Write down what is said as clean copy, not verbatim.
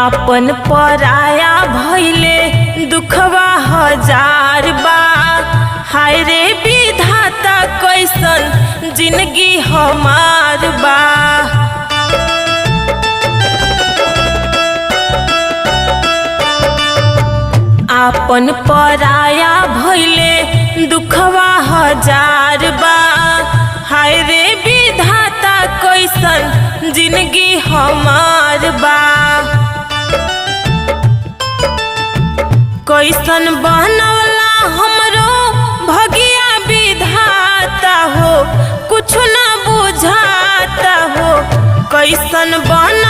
आपन पराया भइले दुखवा हजार बा। हाय रे विधाता कैसन जिंदगी हमार बा। आपन पराया भइले दुखवा हजार बा। हाय रे विधाता कैसन जिंदगी हमार बा। कैसन बनवला हमरो भगिया विधाता हो, कुछ न बुझाता हो। कैसन बन